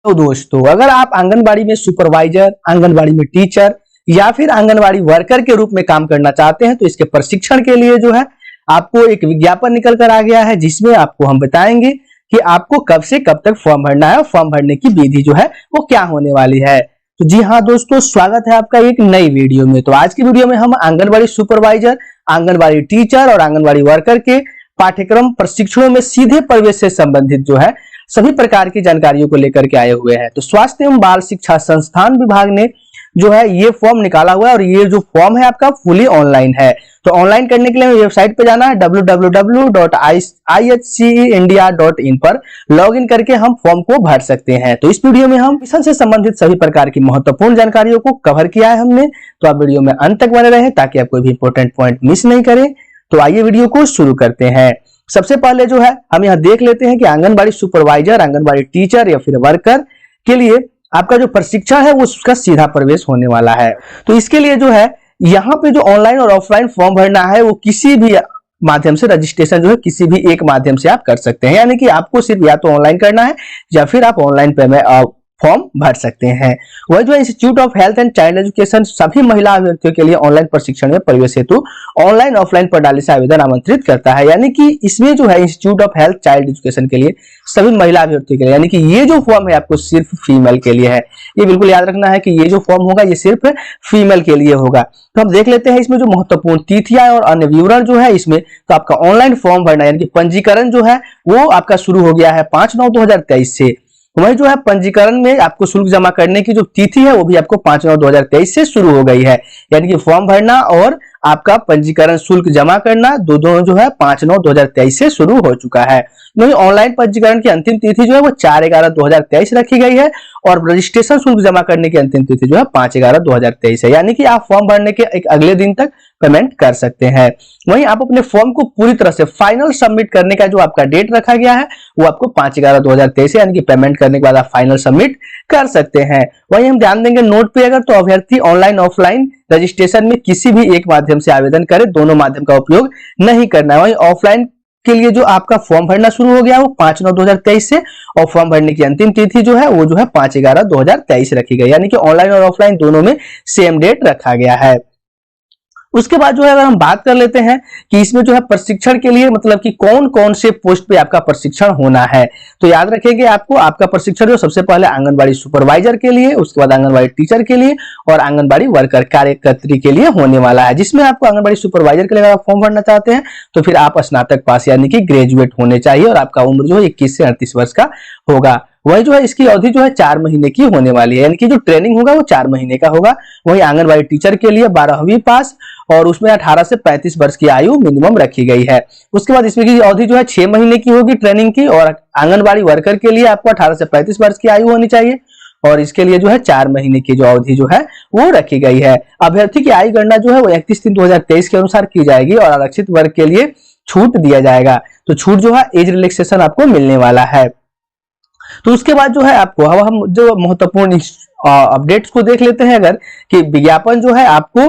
तो दोस्तों, अगर आप आंगनबाड़ी में सुपरवाइजर, आंगनबाड़ी में टीचर या फिर आंगनबाड़ी वर्कर के रूप में काम करना चाहते हैं तो इसके प्रशिक्षण के लिए जो है आपको एक विज्ञापन निकल कर आ गया है, जिसमें आपको हम बताएंगे कि आपको कब से कब तक फॉर्म भरना है और फॉर्म भरने की विधि जो है वो क्या होने वाली है। तो जी हाँ दोस्तों, स्वागत है आपका एक नई वीडियो में। तो आज की वीडियो में हम आंगनबाड़ी सुपरवाइजर, आंगनबाड़ी टीचर और आंगनबाड़ी वर्कर के पाठ्यक्रम प्रशिक्षणों में सीधे प्रवेश से संबंधित जो है सभी प्रकार की जानकारियों को लेकर के आए हुए हैं। तो स्वास्थ्य एवं बाल शिक्षा संस्थान विभाग ने जो है ये फॉर्म निकाला हुआ है और ये जो फॉर्म है आपका फुली ऑनलाइन है। तो ऑनलाइन करने के लिए वेबसाइट पे जाना है www.ihceindia.in पर लॉगिन करके हम फॉर्म को भर सकते हैं। तो इस वीडियो में हम मिशन से संबंधित सभी प्रकार की महत्वपूर्ण जानकारियों को कवर किया है हमने। तो आप वीडियो में अंत तक बने रहे ताकि आप कोई भी इंपॉर्टेंट पॉइंट मिस नहीं करें। तो आइए वीडियो को शुरू करते हैं। सबसे पहले जो है हम यहाँ देख लेते हैं कि आंगनबाड़ी सुपरवाइजर, आंगनबाड़ी टीचर या फिर वर्कर के लिए आपका जो प्रशिक्षण है वो उसका सीधा प्रवेश होने वाला है। तो इसके लिए जो है यहाँ पे जो ऑनलाइन और ऑफलाइन फॉर्म भरना है वो किसी भी माध्यम से रजिस्ट्रेशन जो है किसी भी एक माध्यम से आप कर सकते हैं, यानी कि आपको सिर्फ या तो ऑनलाइन करना है या फिर आप ऑनलाइन पेमेंट फॉर्म भर सकते हैं। वह जो institute of health and child education सभी महिला अभ्यर्थियों के लिए ऑनलाइन प्रशिक्षण में प्रवेश हेतु ऑनलाइन ऑफलाइन प्रणाली से आवेदन आमंत्रित करता है, यानी कि इसमें जो है institute of health child education के लिए सभी महिला अभ्यर्थियों के लिए, यानी कि ये जो फॉर्म है आपको सिर्फ फीमेल के लिए है। ये बिल्कुल याद रखना है कि ये जो फॉर्म होगा ये सिर्फ फीमेल के लिए होगा। तो हम देख लेते हैं इसमें जो महत्वपूर्ण तिथियां और अन्य विवरण जो है इसमें। तो आपका ऑनलाइन फॉर्म भरना यानी कि पंजीकरण जो है वो आपका शुरू हो गया है 5/9/2023 से। वही जो है पंजीकरण में आपको शुल्क जमा करने की जो तिथि है वो भी आपको 5/9/2023 से शुरू हो गई है, यानी कि फॉर्म भरना और आपका पंजीकरण शुल्क जमा करना दोनों जो है 5/9/2023 से शुरू हो चुका है। वही ऑनलाइन पंजीकरण की अंतिम तिथि जो है वो 4/11/2023 रखी गई है और रजिस्ट्रेशन शुल्क जमा करने की अंतिम तिथि जो है 5/11/2023 है, यानी कि आप फॉर्म भरने के एक अगले दिन तक पेमेंट कर सकते हैं। वहीं आप अपने फॉर्म को पूरी तरह से फाइनल सबमिट करने का जो आपका डेट रखा गया है वो आपको 5/11/2023 यानी कि पेमेंट करने के बाद आप फाइनल सबमिट कर सकते हैं। वहीं हम ध्यान देंगे नोट पे, अगर तो अभ्यर्थी ऑनलाइन ऑफलाइन रजिस्ट्रेशन में किसी भी एक माध्यम से आवेदन करे, दोनों माध्यम का उपयोग नहीं करना है। वहीं ऑफलाइन के लिए जो आपका फॉर्म भरना शुरू हो गया वो 5/9/2023 से और फॉर्म भरने की अंतिम तिथि जो है वो जो है 5/11/2023 रखी गई, यानी कि ऑनलाइन और ऑफलाइन दोनों में सेम डेट रखा गया है। उसके बाद जो है अगर हम बात कर लेते हैं कि इसमें जो है प्रशिक्षण के लिए मतलब कि कौन कौन से पोस्ट पे आपका प्रशिक्षण होना है, तो याद रखेंगे आपको आपका प्रशिक्षण जो सबसे पहले आंगनबाड़ी सुपरवाइजर के लिए, उसके बाद आंगनबाड़ी टीचर के लिए और आंगनबाड़ी वर्कर कार्यकर्त्री के लिए होने वाला है। जिसमें आपको आंगनबाड़ी सुपरवाइजर के लिए अगर आप फॉर्म भरना चाहते हैं तो फिर आप स्नातक पास यानी कि ग्रेजुएट होने चाहिए और आपका उम्र जो है 21 से 38 वर्ष का होगा। वही जो है इसकी अवधि जो है 4 महीने की होने वाली है, यानी कि जो ट्रेनिंग होगा वो 4 महीने का होगा। वही आंगनबाड़ी टीचर के लिए 12वीं पास और उसमें 18 से 35 वर्ष की आयु मिनिमम रखी गई है। उसके बाद इसमें की अवधि जो है 6 महीने की होगी ट्रेनिंग की और आंगनबाड़ी वर्कर के लिए आपको 18 से 35 वर्ष की आयु होनी चाहिए और इसके लिए जो है 4 महीने की जो अवधि जो है वो रखी गई है। अभ्यर्थी की आयु गणना जो है वो 31/3/2023 के अनुसार की जाएगी और आरक्षित वर्ग के लिए छूट दिया जाएगा। तो छूट जो है एज रिलैक्सेशन आपको मिलने वाला है। तो उसके बाद जो है आपको अब हम जो महत्वपूर्ण अपडेट्स को देख लेते हैं, अगर कि विज्ञापन जो है आपको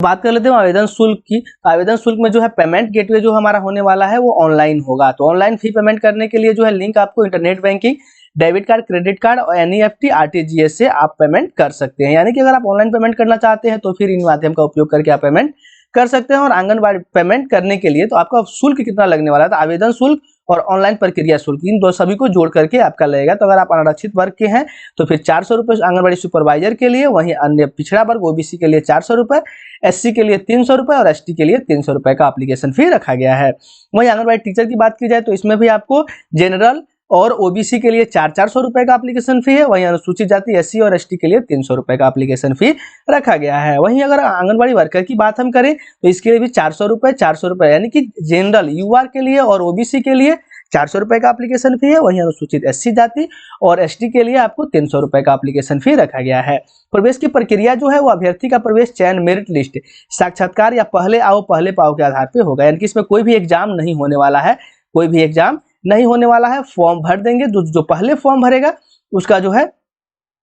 बात कर लेते हैं आवेदन शुल्क की। आवेदन शुल्क में जो है पेमेंट गेटवे जो हमारा होने वाला है वो ऑनलाइन होगा। तो ऑनलाइन फी पेमेंट करने के लिए जो है लिंक आपको internet banking, debit card, credit card और NEFT RTGS से आप पेमेंट कर सकते हैं, यानी कि अगर आप ऑनलाइन पेमेंट करना चाहते हैं तो फिर इन माध्यम का उपयोग करके आप पेमेंट कर सकते हैं। और आंगनबाड़ी पेमेंट करने के लिए तो आपका शुल्क कितना लगने वाला है, तो आवेदन शुल्क और ऑनलाइन प्रक्रिया शुल्क इन दो सभी को जोड़ करके आपका लगेगा। तो अगर आप अनारक्षित वर्ग के हैं तो फिर 400 रुपए आंगनबाड़ी सुपरवाइजर के लिए, वहीं अन्य पिछड़ा वर्ग OBC के लिए 400 रुपए, SC के लिए 300 रुपए और ST के लिए 300 रुपए का एप्लीकेशन फी रखा गया है। वहीं आंगनबाड़ी टीचर की बात की जाए तो इसमें भी आपको जनरल और OBC के लिए 400 रुपए का एप्लीकेशन फी है। वहीं अनुसूचित जाति SC और ST के लिए 300 रुपए का एप्लीकेशन फी रखा गया है। वहीं अगर आंगनबाड़ी वर्कर की बात हम करें तो इसके लिए भी 400 रुपए यानी कि जनरल UR के लिए और OBC के लिए 400 रुपए का एप्लीकेशन फी है। वहीं अनुसूचित SC जाति और ST के लिए आपको 300 रुपए का एप्लीकेशन फी रखा गया है। प्रवेश की प्रक्रिया जो है वो अभ्यर्थी का प्रवेश चयन, मेरिट लिस्ट, साक्षात्कार या पहले आओ पहले पाओ के आधार पे होगा, यानी कि इसमें कोई भी एग्जाम नहीं होने वाला है, कोई भी एग्जाम नहीं होने वाला है। फॉर्म भर देंगे, जो पहले फॉर्म भरेगा उसका जो है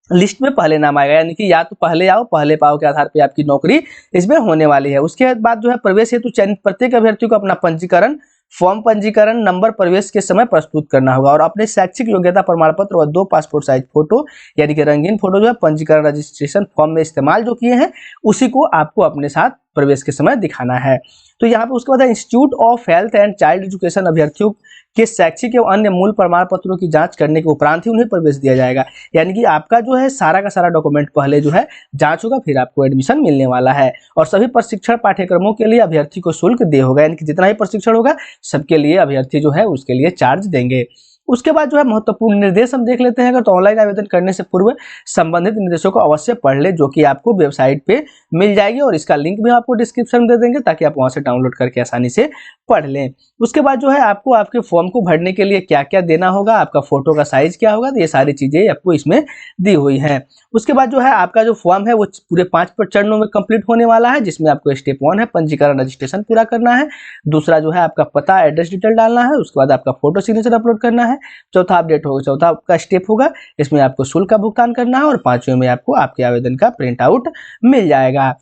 लिस्ट में पहले नाम आएगा, यानी कि या तो पहले आओ पहले पाओ के आधार पे आपकी नौकरी इसमें होने वाली है। उसके बाद जो है प्रवेश हेतु चयनित प्रत्येक अभ्यर्थी को अपना पंजीकरण फॉर्म पंजीकरण नंबर प्रवेश के समय प्रस्तुत करना होगा और अपने शैक्षिक योग्यता प्रमाण पत्र और 2 पासपोर्ट साइज फोटो यानी कि रंगीन फोटो जो है पंजीकरण रजिस्ट्रेशन फॉर्म में इस्तेमाल जो किए हैं उसी को आपको अपने साथ प्रवेश के समय दिखाना है। तो यहाँ पे उसके बाद institute of health and child education अभ्यर्थियों के शैक्षिक एवं अन्य मूल प्रमाण पत्रों की जांच करने के उपरांत ही उन्हें प्रवेश दिया जाएगा। यानी कि आपका जो है सारा का सारा डॉक्यूमेंट पहले जो है जांच होगा, फिर आपको एडमिशन मिलने वाला है। और सभी प्रशिक्षण पाठ्यक्रमों के लिए अभ्यर्थी को शुल्क दे होगा, यानी कि जितना ही प्रशिक्षण होगा सबके लिए अभ्यर्थी जो है उसके लिए चार्ज देंगे। उसके बाद जो है महत्वपूर्ण निर्देश हम देख लेते हैं। अगर तो ऑनलाइन आवेदन करने से पूर्व संबंधित निर्देशों को अवश्य पढ़ ले, जो कि आपको वेबसाइट पे मिल जाएगी और इसका लिंक भी आपको डिस्क्रिप्शन में दे देंगे ताकि आप वहां से डाउनलोड करके आसानी से पढ़ लें। उसके बाद जो है आपको आपके फॉर्म को भरने के लिए क्या क्या देना होगा, आपका फोटो का साइज क्या होगा, तो ये सारी चीजें आपको इसमें दी हुई हैं। उसके बाद जो है आपका जो फॉर्म है वो पूरे 5 चरणों में कंप्लीट होने वाला है, जिसमें आपको स्टेप 1 है पंजीकरण रजिस्ट्रेशन पूरा करना है, दूसरा जो है आपका पता एड्रेस डिटेल डालना है, उसके बाद आपका फोटो सिग्नेचर अपलोड करना है, चौथा अपडेट होगा, चौथा आपका स्टेप होगा इसमें आपको शुल्क का भुगतान करना है और 5वें में आपको आपके आवेदन का प्रिंट आउट मिल जाएगा।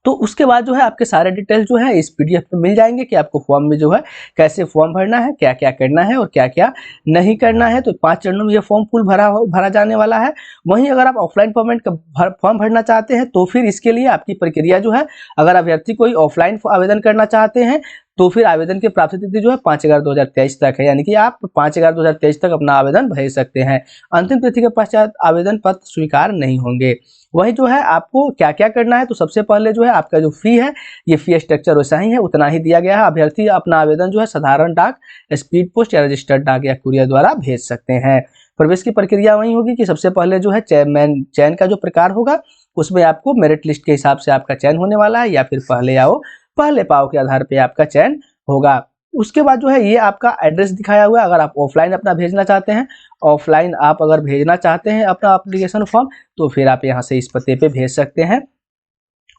तो उसके बाद जो है आपके सारे डिटेल्स जो है इस पीडीएफ में मिल जाएंगे कि आपको फॉर्म में जो है कैसे फॉर्म भरना है, क्या क्या करना है और क्या क्या नहीं करना है। तो 5 चरणों में ये फॉर्म फुल भरा जाने वाला है। वहीं अगर आप ऑफलाइन पेमेंट का फॉर्म भरना चाहते हैं तो फिर इसके लिए आपकी प्रक्रिया जो है, अगर अभ्यर्थी कोई ऑफलाइन आवेदन करना चाहते हैं तो फिर आवेदन की प्राप्ति तिथि जो है 5/11/2023 तक है, यानी कि आप 5/11/2023 तक अपना आवेदन भेज सकते हैं। अंतिम तिथि के पश्चात आवेदन पत्र स्वीकार नहीं होंगे। वही जो है आपको क्या क्या करना है, तो सबसे पहले जो है आपका जो फी है, ये फी स्ट्रक्चर वैसा ही है, उतना ही दिया गया है। अभ्यर्थी अपना आवेदन जो है साधारण डाक, स्पीड पोस्ट या रजिस्टर्ड डाक या कुरियर द्वारा भेज सकते हैं। प्रवेश की प्रक्रिया वही होगी कि सबसे पहले जो है चयन का जो प्रकार होगा उसमें आपको मेरिट लिस्ट के हिसाब से आपका चयन होने वाला है, या फिर पहले आओ पहले पाओ के आधार पे आपका चयन होगा। उसके बाद जो है ये आपका एड्रेस दिखाया हुआ है। अगर आप ऑफलाइन अपना भेजना चाहते हैं, ऑफलाइन आप अगर भेजना चाहते हैं अपना एप्लीकेशन फॉर्म, तो फिर आप यहाँ से इस पते पे भेज सकते हैं।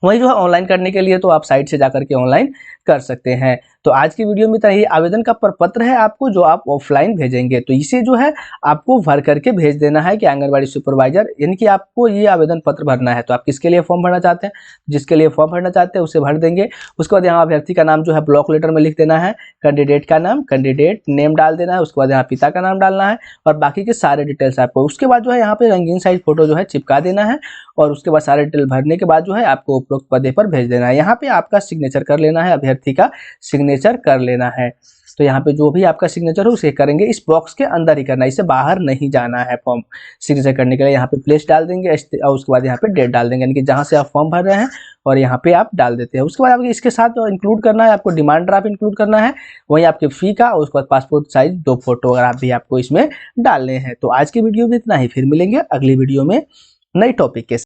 वही जो है ऑनलाइन करने के लिए तो आप साइट से जाकर के ऑनलाइन कर सकते हैं। तो आज की वीडियो में इतना ही। आवेदन का प्रपत्र है आपको जो आप ऑफलाइन भेजेंगे, तो इसे जो है आपको भर करके भेज देना है कि आंगनबाड़ी सुपरवाइजर, यानी कि आपको ये आवेदन पत्र भरना है। तो आप किसके लिए फॉर्म भरना चाहते हैं, जिसके लिए फॉर्म भरना चाहते हैं उसे भर देंगे। उसके बाद यहाँ अभ्यर्थी का नाम जो है ब्लॉक लेटर में लिख देना है, कैंडिडेट का नाम, कैंडिडेट नेम डाल देना है, उसके बाद यहाँ पिता का नाम डालना है और बाकी के सारे डिटेल्स आपको। उसके बाद जो है यहाँ पे रंगीन साइज फोटो जो है चिपका देना है और उसके बाद सारे डिटेल भरने के बाद जो है आपको उपरोक्त पते पर भेज देना है। यहाँ पे आपका सिग्नेचर कर लेना है, अभ्यर्थी का सिग्नेचर कर लेना है। तो यहाँ पे जो भी आपका सिग्नेचर हो उसे करेंगे इस बॉक्स के अंदर ही करना है, इसे बाहर नहीं जाना है। फॉर्म सिग्नेचर करने के लिए यहाँ पे प्लेस डाल देंगे और उसके बाद यहाँ पे डेट डाल देंगे, यानी कि जहाँ से आप फॉर्म भर रहे हैं और यहाँ पे आप डाल देते हैं। उसके बाद आपको इसके साथ इंक्लूड करना है, आपको डिमांड ड्राफ्ट इंक्लूड करना है, वहीं आपके फी का और उसके बाद पासपोर्ट साइज 2 फोटो अगर आप भी आपको इसमें डालने हैं। तो आज की वीडियो में इतना ही, फिर मिलेंगे अगली वीडियो में नई टॉपिक के साथ।